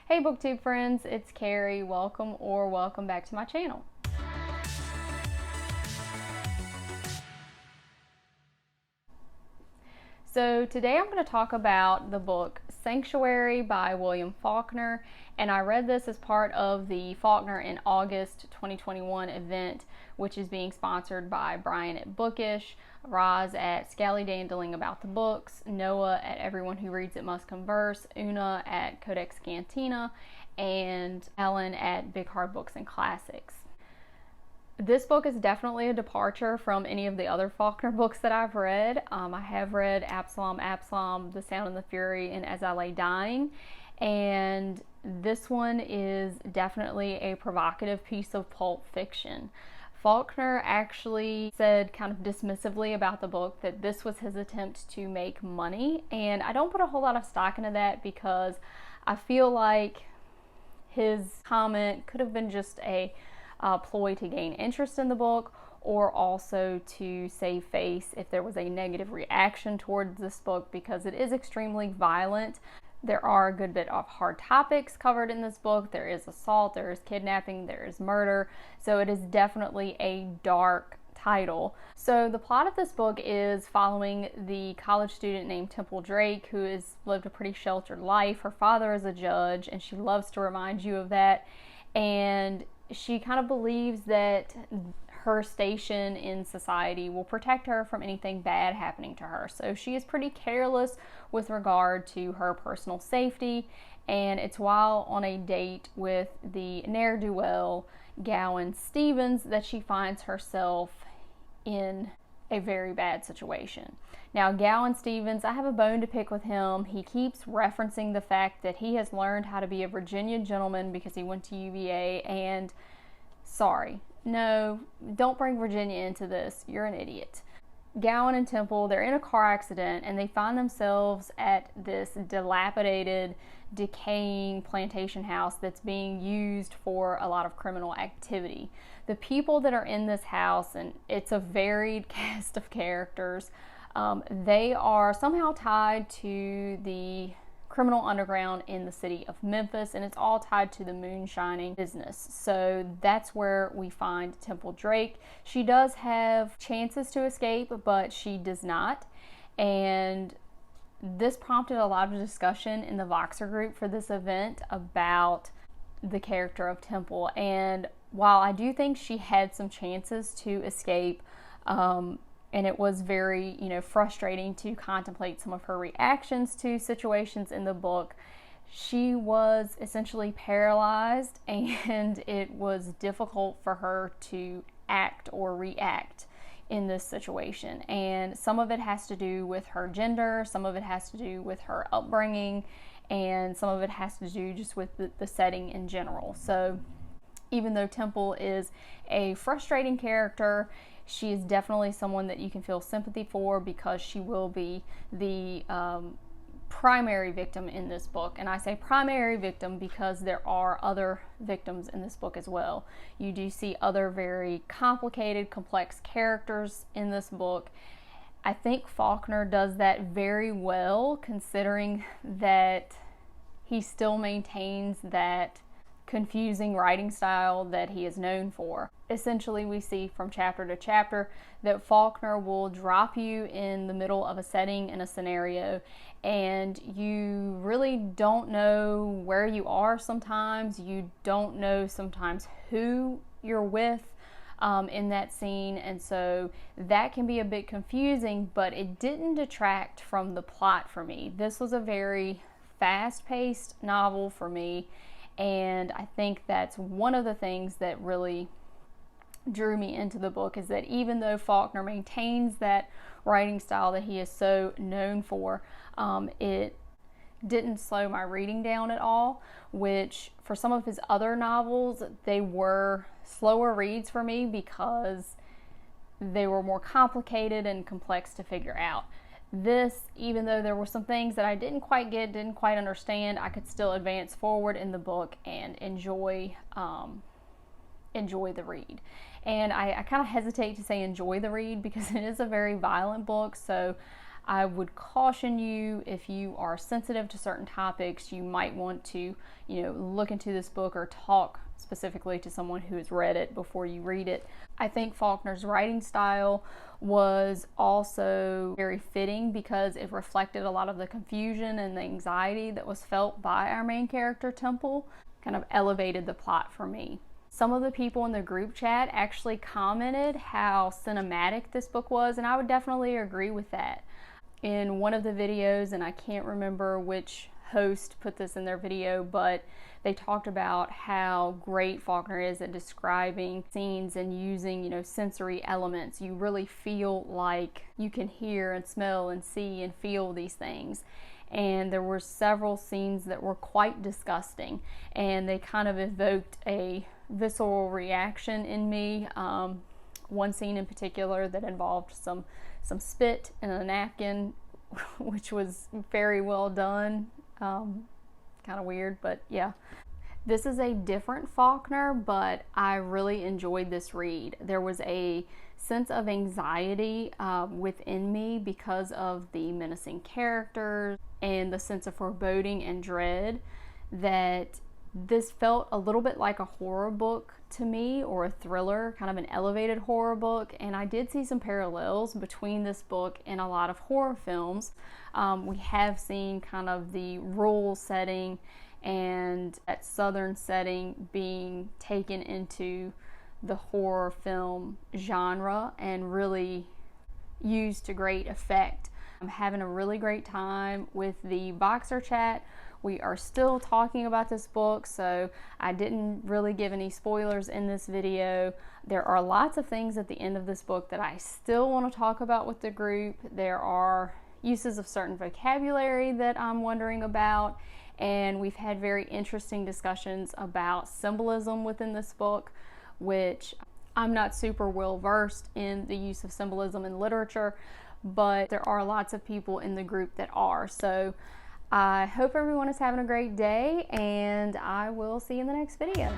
Hey booktube friends, it's Carrie. Welcome back to my channel. So today I'm going to talk about the book Sanctuary by William Faulkner, and I read this as part of the Faulkner in August 2021 event, which is being sponsored by Brian at Bookish, Roz at Scallydandling About the Books, Noah at Everyone Who Reads It Must Converse, Una at Codex Cantina, and Ellen at Big Hard Books and Classics. This book is definitely a departure from any of the other Faulkner books that I've read. I have read Absalom, The Sound and the Fury, and As I Lay Dying, and this one is definitely a provocative piece of pulp fiction. Faulkner actually said kind of dismissively about the book that this was his attempt to make money, and I don't put a whole lot of stock into that because I feel like his comment could have been just a ploy to gain interest in the book, or also to save face if there was a negative reaction towards this book, because it is extremely violent. There are a good bit of hard topics covered in this book. There is assault, there is kidnapping, there is murder, so it is definitely a dark title. So the plot of this book is following the college student named Temple Drake, who has lived a pretty sheltered life. Her father is a judge, and she loves to remind you of that, and she kind of believes that her station in society will protect her from anything bad happening to her. So she is pretty careless with regard to her personal safety, and it's while on a date with the ne'er-do-well Gowan Stevens that she finds herself in a very bad situation. Now, Gowan Stevens, I have a bone to pick with him. He keeps referencing the fact that he has learned how to be a Virginia gentleman because he went to UVA, and sorry, no, don't bring Virginia into this. You're an idiot. Gowan and Temple, they're in a car accident, and they find themselves at this dilapidated, decaying plantation house that's being used for a lot of criminal activity. The people that are in this house, and it's a varied cast of characters, they are somehow tied to the criminal underground in the city of Memphis, and it's all tied to the moonshining business. So that's where we find Temple Drake. She does have chances to escape, but she does not, and this prompted a lot of discussion in the Voxer group for this event about the character of Temple. And while I do think she had some chances to escape, and it was very, frustrating to contemplate some of her reactions to situations in the book, she was essentially paralyzed, and it was difficult for her to act or react in this situation. And some of it has to do with her gender, some of it has to do with her upbringing, and some of it has to do just with the setting in general. So even though Temple is a frustrating character, she is definitely someone that you can feel sympathy for, because she will be the primary victim in this book. And I say primary victim because there are other victims in this book as well. You do see other very complicated, complex characters in this book. I think Faulkner does that very well, considering that he still maintains that confusing writing style that he is known for. Essentially, we see from chapter to chapter that Faulkner will drop you in the middle of a setting and a scenario, and you really don't know where you are sometimes. You don't know sometimes who you're with in that scene, and so that can be a bit confusing, but it didn't detract from the plot for me. This was a very fast-paced novel for me, and I think that's one of the things that really drew me into the book, is that even though Faulkner maintains that writing style that he is so known for, it didn't slow my reading down at all, which for some of his other novels, they were slower reads for me because they were more complicated and complex to figure out. This, even though there were some things that I didn't quite get, didn't quite understand, I could still advance forward in the book and enjoy the read. And I kind of hesitate to say enjoy the read because it is a very violent book, so I would caution you, if you are sensitive to certain topics, you might want to, look into this book or talk specifically to someone who has read it before you read it. I think Faulkner's writing style was also very fitting because it reflected a lot of the confusion and the anxiety that was felt by our main character, Temple. Kind of elevated the plot for me. Some of the people in the group chat actually commented how cinematic this book was, and I would definitely agree with that. In one of the videos, and I can't remember which host put this in their video, but they talked about how great Faulkner is at describing scenes and using, sensory elements. You really feel like you can hear and smell and see and feel these things. And there were several scenes that were quite disgusting, and they kind of evoked a visceral reaction in me. One scene in particular that involved some spit in a napkin, which was very well done. Kind of weird, but yeah. This is a different Faulkner, but I really enjoyed this read. There was a sense of anxiety within me because of the menacing characters and the sense of foreboding and dread, that this felt a little bit like a horror book to me, or a thriller, kind of an elevated horror book. And I did see some parallels between this book and a lot of horror films. We have seen kind of the rural setting and that southern setting being taken into the horror film genre and really used to great effect. I'm having a really great time with the Boxer chat. We are still talking about this book, so I didn't really give any spoilers in this video. There are lots of things at the end of this book that I still want to talk about with the group. There are uses of certain vocabulary that I'm wondering about, and we've had very interesting discussions about symbolism within this book, which I'm not super well versed in the use of symbolism in literature, but there are lots of people in the group that are. So I hope everyone is having a great day, and I will see you in the next video.